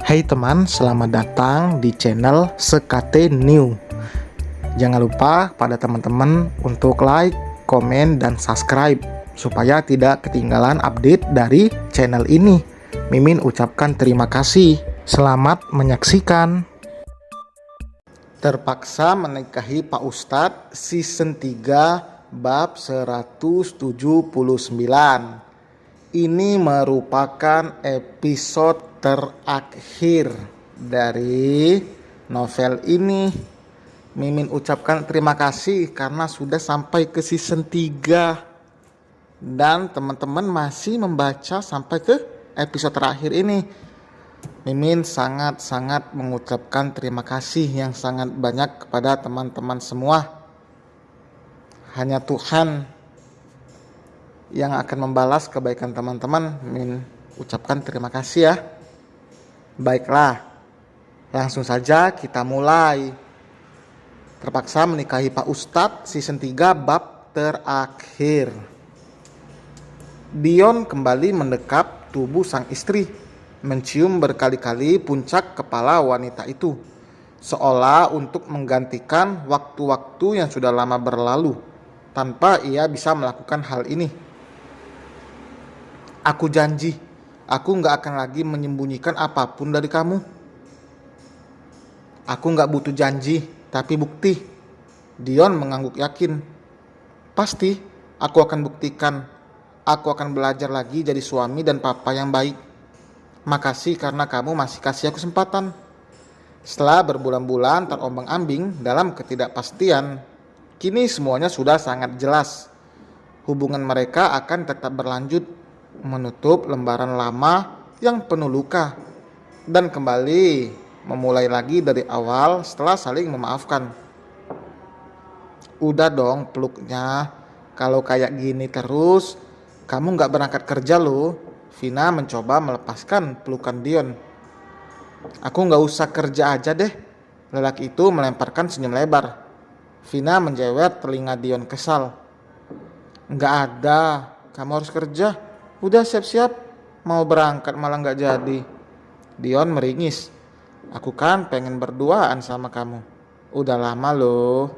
Hai teman, selamat datang di channel Sekate New. Jangan lupa pada teman-teman untuk like, komen, dan subscribe supaya tidak ketinggalan update dari channel ini. Mimin ucapkan terima kasih. Selamat menyaksikan. Terpaksa menikahi Pak Ustadz season 3 bab 179. Ini merupakan episode terakhir dari novel ini. Mimin ucapkan terima kasih karena sudah sampai ke season 3 dan teman-teman masih membaca sampai ke episode terakhir ini. Mimin sangat-sangat mengucapkan terima kasih yang sangat banyak kepada teman-teman semua. Hanya Tuhan yang akan membalas kebaikan teman-teman. Mimin ucapkan terima kasih ya. Baiklah, langsung saja kita mulai. Terpaksa menikahi Pak Ustadz season 3 bab terakhir. Dion kembali mendekap tubuh sang istri, mencium berkali-kali puncak kepala wanita itu, seolah untuk menggantikan waktu-waktu yang sudah lama berlalu tanpa ia bisa melakukan hal ini. Aku janji, aku gak akan lagi menyembunyikan apapun dari kamu. Aku gak butuh janji, tapi bukti. Dion mengangguk yakin. Pasti, aku akan buktikan. Aku akan belajar lagi jadi suami dan papa yang baik. Makasih karena kamu masih kasih aku kesempatan. Setelah berbulan-bulan terombang-ambing dalam ketidakpastian, kini semuanya sudah sangat jelas. Hubungan mereka akan tetap berlanjut, menutup lembaran lama yang penuh luka, dan kembali memulai lagi dari awal setelah saling memaafkan. Udah dong peluknya, kalau kayak gini terus kamu gak berangkat kerja loh. Vina mencoba melepaskan pelukan Dion. Aku gak usah kerja aja deh. Lelaki itu melemparkan senyum lebar. Vina menjewet telinga Dion kesal. Gak ada, kamu harus kerja. Udah siap-siap, mau berangkat malah gak jadi. Dion meringis. Aku kan pengen berduaan sama kamu. Udah lama loh.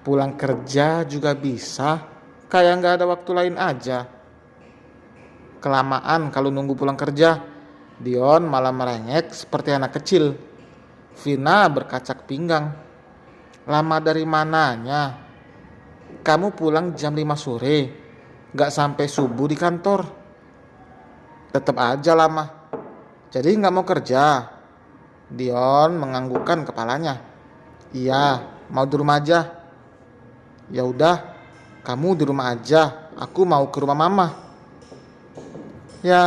Pulang kerja juga bisa, kayak gak ada waktu lain aja. Kelamaan kalau nunggu pulang kerja. Dion malah merengek seperti anak kecil. Vina berkacak pinggang. Lama dari mananya? Kamu pulang jam 5 sore. Gak sampai subuh di kantor. Tetap aja lama. Jadi gak mau kerja? Dion menganggukkan kepalanya. Iya, mau di rumah aja. Ya udah, kamu di rumah aja. Aku mau ke rumah mama. Ya,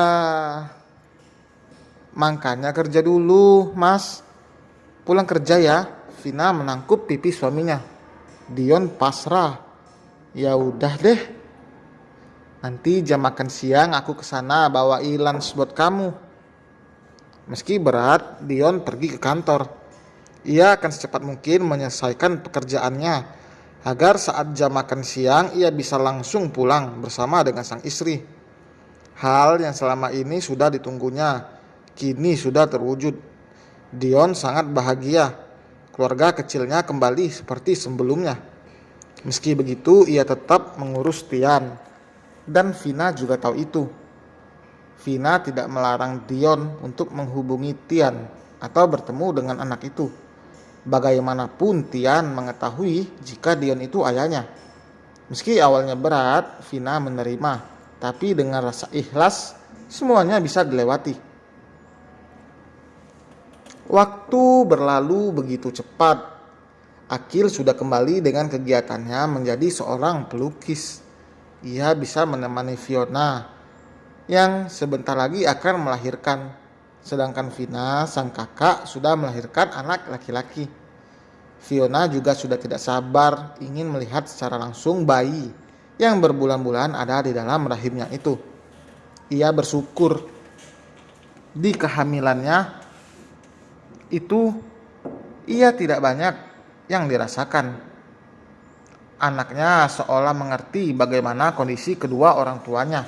makanya kerja dulu, Mas. Pulang kerja ya. Vina menangkup pipi suaminya. Dion pasrah. Ya udah deh. Nanti jam makan siang aku kesana bawain lunch buat kamu. Meski berat, Dion pergi ke kantor. Ia akan secepat mungkin menyelesaikan pekerjaannya agar saat jam makan siang ia bisa langsung pulang bersama dengan sang istri. Hal yang selama ini sudah ditunggunya, kini sudah terwujud. Dion sangat bahagia. Keluarga kecilnya kembali seperti sebelumnya. Meski begitu, ia tetap mengurus Tian. Dan Vina juga tahu itu. Vina tidak melarang Dion untuk menghubungi Tian atau bertemu dengan anak itu. Bagaimanapun Tian mengetahui jika Dion itu ayahnya. Meski awalnya berat, Vina menerima. Tapi dengan rasa ikhlas, semuanya bisa dilewati. Waktu berlalu begitu cepat. Akil sudah kembali dengan kegiatannya menjadi seorang pelukis. Ia bisa menemani Fiona yang sebentar lagi akan melahirkan. Sedangkan Vina, sang kakak, sudah melahirkan anak laki-laki. Fiona juga sudah tidak sabar ingin melihat secara langsung bayi yang berbulan-bulan ada di dalam rahimnya itu. Ia bersyukur di kehamilannya itu ia tidak banyak yang dirasakan. Anaknya seolah mengerti bagaimana kondisi kedua orang tuanya.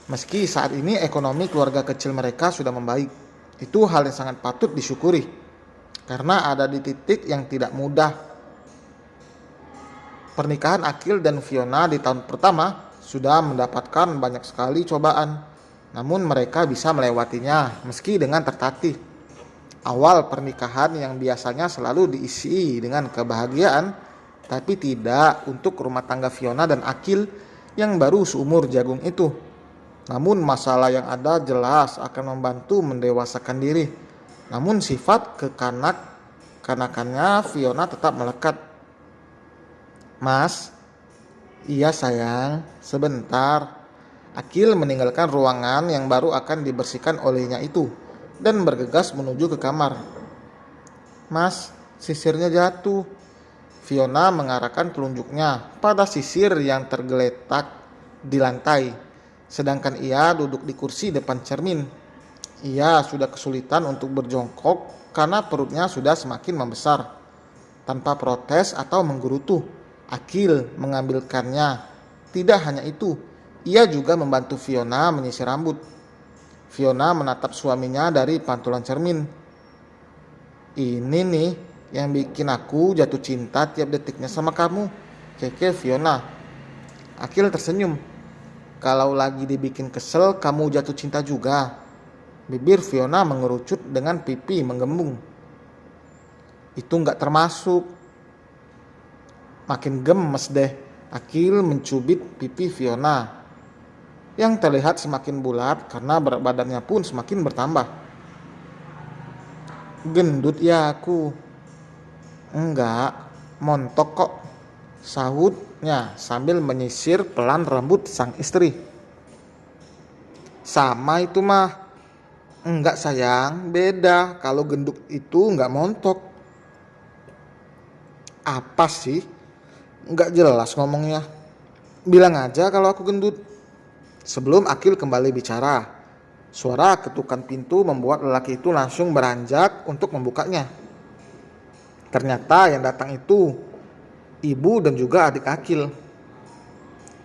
Meski saat ini ekonomi keluarga kecil mereka sudah membaik, itu hal yang sangat patut disyukuri karena ada di titik yang tidak mudah. Pernikahan Akil dan Fiona di tahun pertama sudah mendapatkan banyak sekali cobaan, namun mereka bisa melewatinya meski dengan tertatih. Awal pernikahan yang biasanya selalu diisi dengan kebahagiaan, tapi tidak untuk rumah tangga Fiona dan Akil yang baru seumur jagung itu. Namun masalah yang ada jelas akan membantu mendewasakan diri. Namun sifat kekanak-kanakannya Fiona tetap melekat. Mas, iya sayang, sebentar. Akil meninggalkan ruangan yang baru akan dibersihkan olehnya itu dan bergegas menuju ke kamar. Mas, sisirnya jatuh. Fiona mengarahkan telunjuknya pada sisir yang tergeletak di lantai. Sedangkan ia duduk di kursi depan cermin. Ia sudah kesulitan untuk berjongkok karena perutnya sudah semakin membesar. Tanpa protes atau menggerutu, Akil mengambilkannya. Tidak hanya itu, ia juga membantu Fiona menyisir rambut. Fiona menatap suaminya dari pantulan cermin. Ini nih yang bikin aku jatuh cinta tiap detiknya sama kamu, keke Fiona. Akil tersenyum. Kalau lagi dibikin kesel, kamu jatuh cinta juga. Bibir Fiona mengerucut dengan pipi menggembung. Itu nggak termasuk. Makin gemes deh. Akil mencubit pipi Fiona yang terlihat semakin bulat karena berat badannya pun semakin bertambah. Gendut ya aku. Enggak, montok kok, sahutnya sambil menyisir pelan rambut sang istri. Sama itu mah. Enggak sayang, beda. Kalau gendut itu enggak montok. Apa sih? Enggak jelas ngomongnya. Bilang aja kalau aku gendut. Sebelum Akil kembali bicara, suara ketukan pintu membuat lelaki itu langsung beranjak untuk membukanya. Ternyata yang datang itu ibu dan juga adik Akil.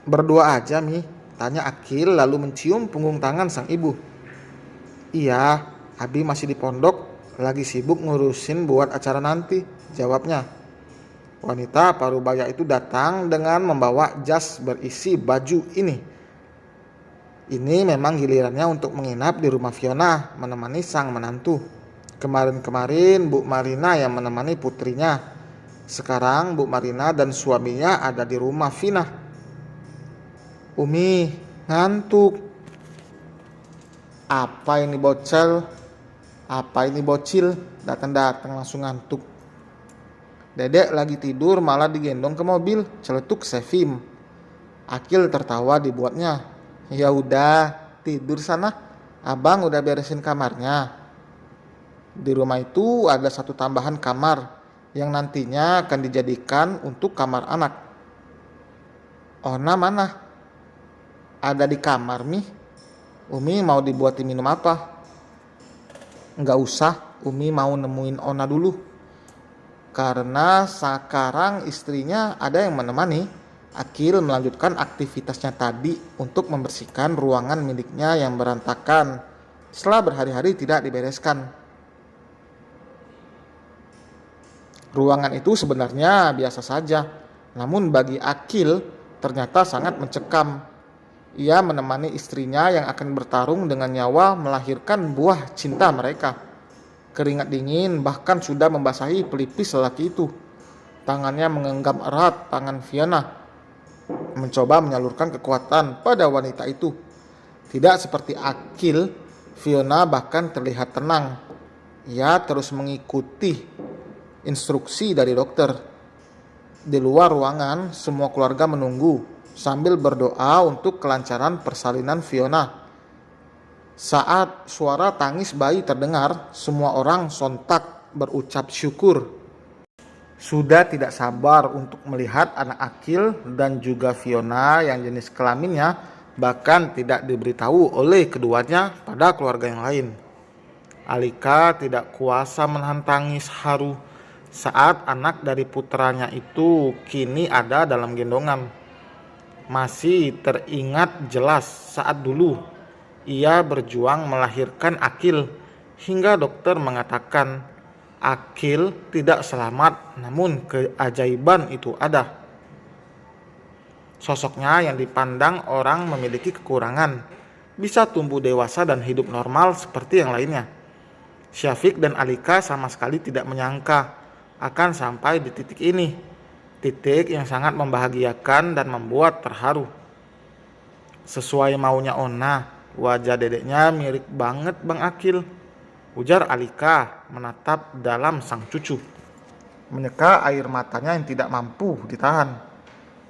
Berdua aja Mi, tanya Akil lalu mencium punggung tangan sang ibu. Iya, Abi masih di pondok, lagi sibuk ngurusin buat acara nanti, jawabnya. Wanita parubaya itu datang dengan membawa jas berisi baju ini. Ini memang gilirannya untuk menginap di rumah Fiona, menemani sang menantu. Kemarin-kemarin Bu Marina yang menemani putrinya. Sekarang Bu Marina dan suaminya ada di rumah Vina. Umi, ngantuk. Apa ini bocil? Datang-datang langsung ngantuk. Dedek lagi tidur malah digendong ke mobil, celetuk Sevim. Akil tertawa dibuatnya. Ya udah, tidur sana. Abang udah beresin kamarnya. Di rumah itu ada satu tambahan kamar yang nantinya akan dijadikan untuk kamar anak. Ona mana? Ada di kamar Mi. Umi mau dibuatin minum apa? Enggak usah, Umi mau nemuin Ona dulu. Karena sekarang istrinya ada yang menemani. Akil melanjutkan aktivitasnya tadi untuk membersihkan ruangan miliknya yang berantakan setelah berhari-hari tidak dibereskan. Ruangan itu sebenarnya biasa saja, namun bagi Akil ternyata sangat mencekam. Ia menemani istrinya yang akan bertarung dengan nyawa melahirkan buah cinta mereka. Keringat dingin bahkan sudah membasahi pelipis lelaki itu. Tangannya menggenggam erat tangan Fiona, mencoba menyalurkan kekuatan pada wanita itu. Tidak seperti Akil, Fiona bahkan terlihat tenang. Ia terus mengikuti instruksi dari dokter. Di luar ruangan, semua keluarga menunggu sambil berdoa untuk kelancaran persalinan Fiona. Saat suara tangis bayi terdengar, semua orang sontak berucap syukur. Sudah tidak sabar untuk melihat anak Akil dan juga Fiona yang jenis kelaminnya bahkan tidak diberitahu oleh keduanya pada keluarga yang lain. Alika tidak kuasa menahan tangis haru saat anak dari putranya itu kini ada dalam gendongan. Masih teringat jelas saat dulu ia berjuang melahirkan Akil hingga dokter mengatakan Akil tidak selamat, namun keajaiban itu ada. Sosoknya yang dipandang orang memiliki kekurangan, bisa tumbuh dewasa dan hidup normal seperti yang lainnya. Syafiq dan Alika sama sekali tidak menyangka akan sampai di titik ini. Titik yang sangat membahagiakan dan membuat terharu. Sesuai maunya Ona, wajah dedeknya mirip banget Bang Akil, ujar Alika menatap dalam sang cucu. Menyeka air matanya yang tidak mampu ditahan.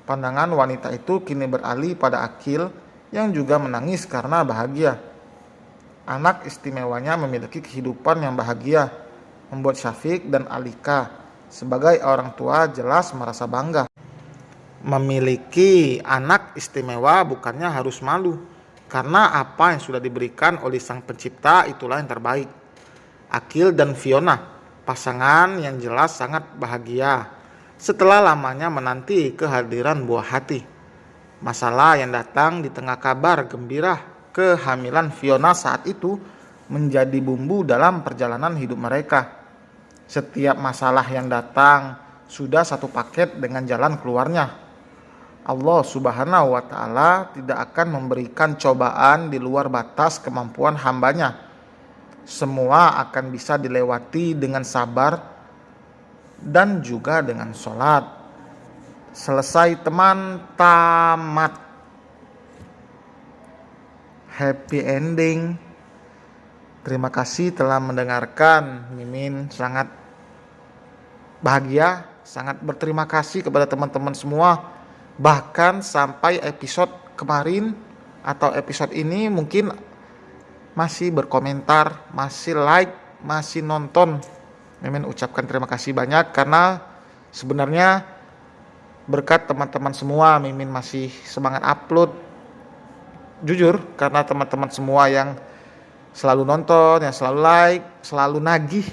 Pandangan wanita itu kini beralih pada Akil yang juga menangis karena bahagia. Anak istimewanya memiliki kehidupan yang bahagia, membuat Syafiq dan Alika sebagai orang tua jelas merasa bangga. Memiliki anak istimewa bukannya harus malu, karena apa yang sudah diberikan oleh sang pencipta itulah yang terbaik. Akil dan Fiona, pasangan yang jelas sangat bahagia setelah lamanya menanti kehadiran buah hati. Masalah yang datang di tengah kabar gembira kehamilan Fiona saat itu menjadi bumbu dalam perjalanan hidup mereka. Setiap masalah yang datang sudah satu paket dengan jalan keluarnya. Allah Subhanahu wa Ta'ala tidak akan memberikan cobaan di luar batas kemampuan hambanya. Semua akan bisa dilewati dengan sabar dan juga dengan sholat. Selesai teman, tamat. Happy ending. Terima kasih telah mendengarkan. Mimin sangat bahagia, sangat berterima kasih kepada teman-teman semua. Bahkan sampai episode kemarin atau episode ini mungkin masih berkomentar, masih like, masih nonton. Mimin ucapkan terima kasih banyak karena sebenarnya berkat teman-teman semua Mimin masih semangat upload. Jujur karena teman-teman semua yang selalu nonton, yang selalu like, selalu nagih.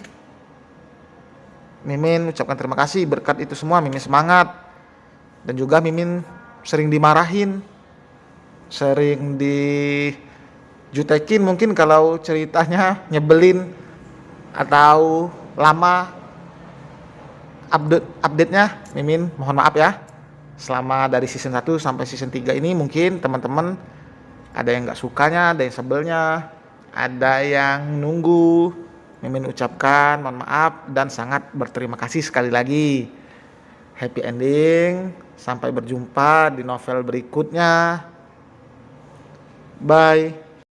Mimin ucapkan terima kasih, berkat itu semua Mimin semangat. Dan juga Mimin sering dimarahin, sering dijutekin mungkin kalau ceritanya nyebelin atau lama update-nya. Mimin mohon maaf ya. Selama dari season 1 sampai season 3 ini mungkin teman-teman ada yang gak sukanya, ada yang sebelnya, ada yang nunggu. Mimin ucapkan mohon maaf dan sangat berterima kasih sekali lagi. Happy ending. Sampai berjumpa di novel berikutnya. Bye.